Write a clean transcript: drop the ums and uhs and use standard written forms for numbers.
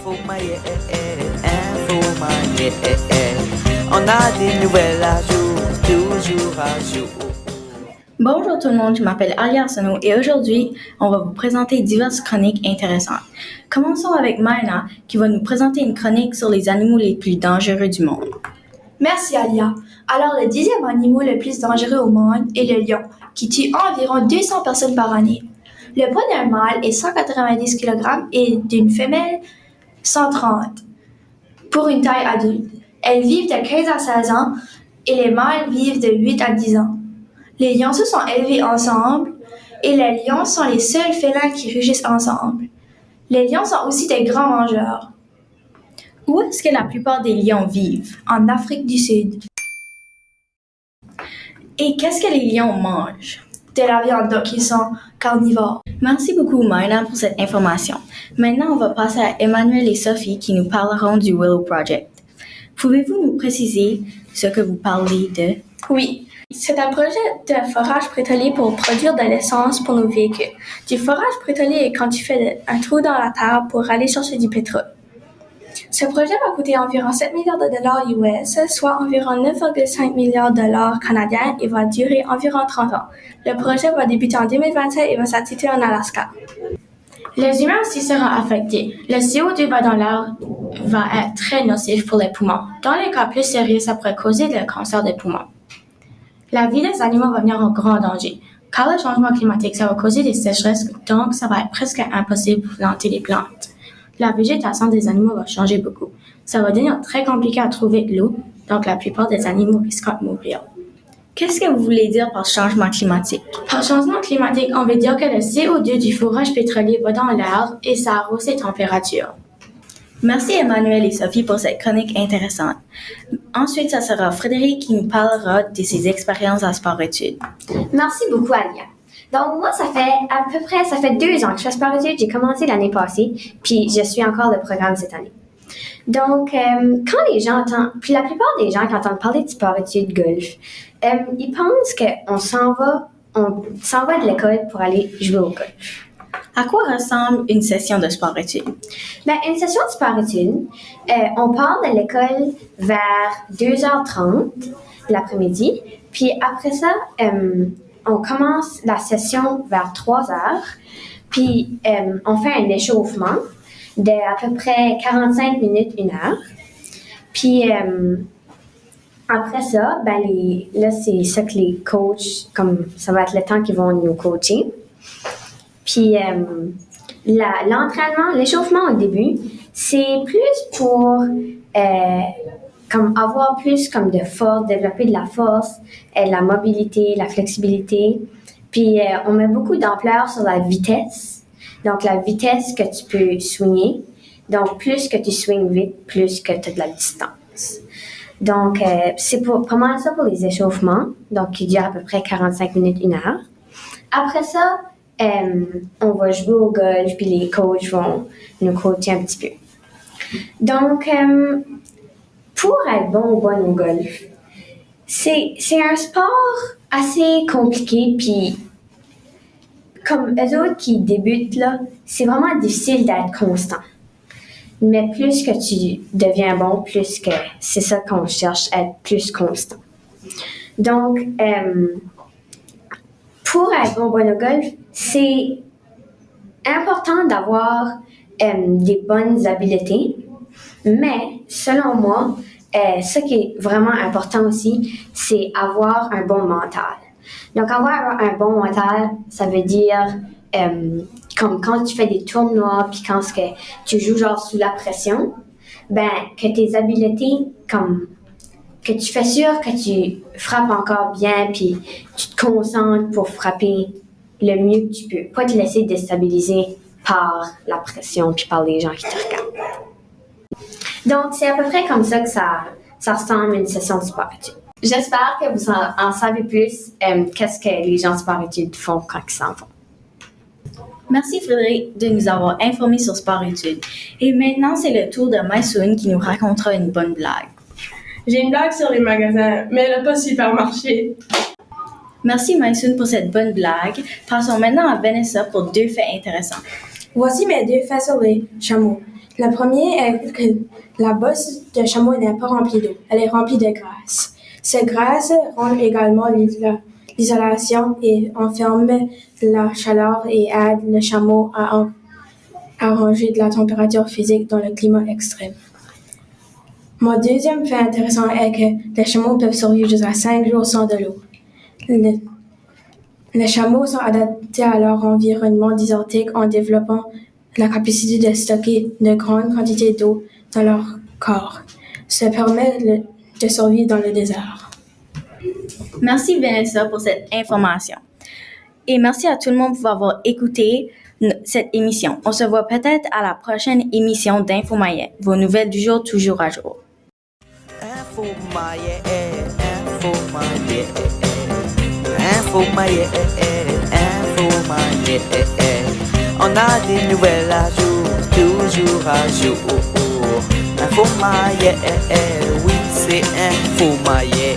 On a des nouvelles à jour, toujours à jour. Bonjour tout le monde, je m'appelle Alia Arsenault et aujourd'hui, on va vous présenter diverses chroniques intéressantes. Commençons avec Maïna qui va nous présenter une chronique sur les animaux les plus dangereux du monde. Merci Alia. Alors le 10e animal le plus dangereux au monde est le lion, qui tue environ 200 personnes par année. Le poids d'un mâle est 190 kg et d'une femelle 130 pour une taille adulte. Elles vivent de 15 à 16 ans et les mâles vivent de 8 à 10 ans. Les lionceaux sont élevés ensemble et les lions sont les seuls félins qui rugissent ensemble. Les lions sont aussi des grands mangeurs. Où est-ce que la plupart des lions vivent? En Afrique du Sud. Et qu'est-ce que les lions mangent? De la viande, donc ils sont carnivores. Merci beaucoup Maïna pour cette information. Maintenant, on va passer à Emmanuel et Sophie qui nous parleront du Willow Project. Pouvez-vous nous préciser ce que vous parlez de? Oui. C'est un projet de forage pétrolier pour produire de l'essence pour nos véhicules. Du forage pétrolier est quand tu fais un trou dans la terre pour aller chercher du pétrole. Ce projet va coûter environ 7 milliards de dollars US, soit environ 9,5 milliards de dollars canadiens et va durer environ 30 ans. Le projet va débuter en 2027 et va s'attirer en Alaska. Les humains aussi seront affectés. Le CO2 dans l'air va être très nocif pour les poumons. Dans les cas plus sérieux, ça pourrait causer le cancer des poumons. La vie des animaux va venir en grand danger. Car le changement climatique, ça va causer des sécheresses, donc ça va être presque impossible de planter des plantes. La végétation des animaux va changer beaucoup. Ça va devenir très compliqué à trouver de l'eau, donc la plupart des animaux risquent de mourir. Qu'est-ce que vous voulez dire par changement climatique? Par changement climatique, on veut dire que le CO2 du forage pétrolier va dans l'air et ça arrose les températures. Merci Emmanuel et Sophie pour cette chronique intéressante. Ensuite, ça sera Frédéric qui nous parlera de ses expériences en sport-études. Merci beaucoup, Alia. Donc, moi, ça fait 2 ans que je fais sport-études. J'ai commencé l'année passée, puis je suis encore le programme cette année. Donc, quand les gens entendent, puis la plupart des gens qui entendent parler de sport-études golf, ils pensent qu'on s'en va de l'école pour aller jouer au golf. À quoi ressemble une session de sport-études? Une session de sport-études, on part de l'école vers 2h30 l'après-midi, puis après ça, on commence la session vers 3h, puis on fait un échauffement de à peu près 45 minutes, 1 heure. Puis après ça, là, c'est ça que les coachs, comme ça va être le temps qu'ils vont nous coacher. Puis l'entraînement, l'échauffement au début, c'est plus pour comme avoir plus comme de force, développer de la force, de la mobilité, la flexibilité. Puis on met beaucoup d'ampleur sur la vitesse. Donc la vitesse que tu peux swinger. Donc plus que tu swings vite, plus que tu as de la distance. Donc c'est pas mal ça pour les échauffements. Donc qui durent à peu près 45 minutes, 1 heure. Après ça, on va jouer au golf, puis les coachs vont nous coacher un petit peu. Donc, pour être bon ou bonne au golf, c'est un sport assez compliqué, puis comme eux autres qui débutent, là, c'est vraiment difficile d'être constant. Mais plus que tu deviens bon, plus que c'est ça qu'on cherche, être plus constant. Donc, pour être bon au golf, c'est important d'avoir des bonnes habiletés, mais selon moi, ce qui est vraiment important aussi, c'est avoir un bon mental. Donc, avoir un bon mental, ça veut dire comme quand tu fais des tournois, puis quand tu joues genre sous la pression, que tes habiletés, comme que tu fais sûr que tu frappes encore bien, puis tu te concentres pour frapper le mieux que tu peux. Pas te laisser déstabiliser par la pression puis par les gens qui te regardent. Donc, c'est à peu près comme ça que ça ressemble à une session de sport-études. J'espère que vous en savez plus qu'est-ce que les gens de sport-études font quand ils s'en vont. Merci Frédéric de nous avoir informés sur sport-études. Et maintenant, c'est le tour de Maïsoun qui nous racontera une bonne blague. J'ai une blague sur les magasins, mais elle n'a pas super marché. Merci Maïsoun pour cette bonne blague. Passons maintenant à Vanessa pour 2 faits intéressants. Voici mes 2 faits sur les chameaux. Le premier est que la bosse de chameau n'est pas remplie d'eau, elle est remplie de graisse. Cette graisse rend également l'isolation et enferme la chaleur et aide le chameau à arranger de la température physique dans le climat extrême. Mon deuxième fait intéressant est que les chameaux peuvent survivre jusqu'à 5 jours sans de l'eau. Les chameaux sont adaptés à leur environnement désertique en développant la capacité de stocker de grandes quantités d'eau dans leur corps. Ça permet de survivre dans le désert. Merci Vanessa pour cette information. Et merci à tout le monde pour avoir écouté cette émission. On se voit peut-être à la prochaine émission d'Info Maillet, vos nouvelles du jour toujours à jour. Info Maillet, Info Maillet, Info Maillet, Info Maillet. On a des nouvelles à jour, toujours à jour. Info Maillet, oui c'est Info Maillet.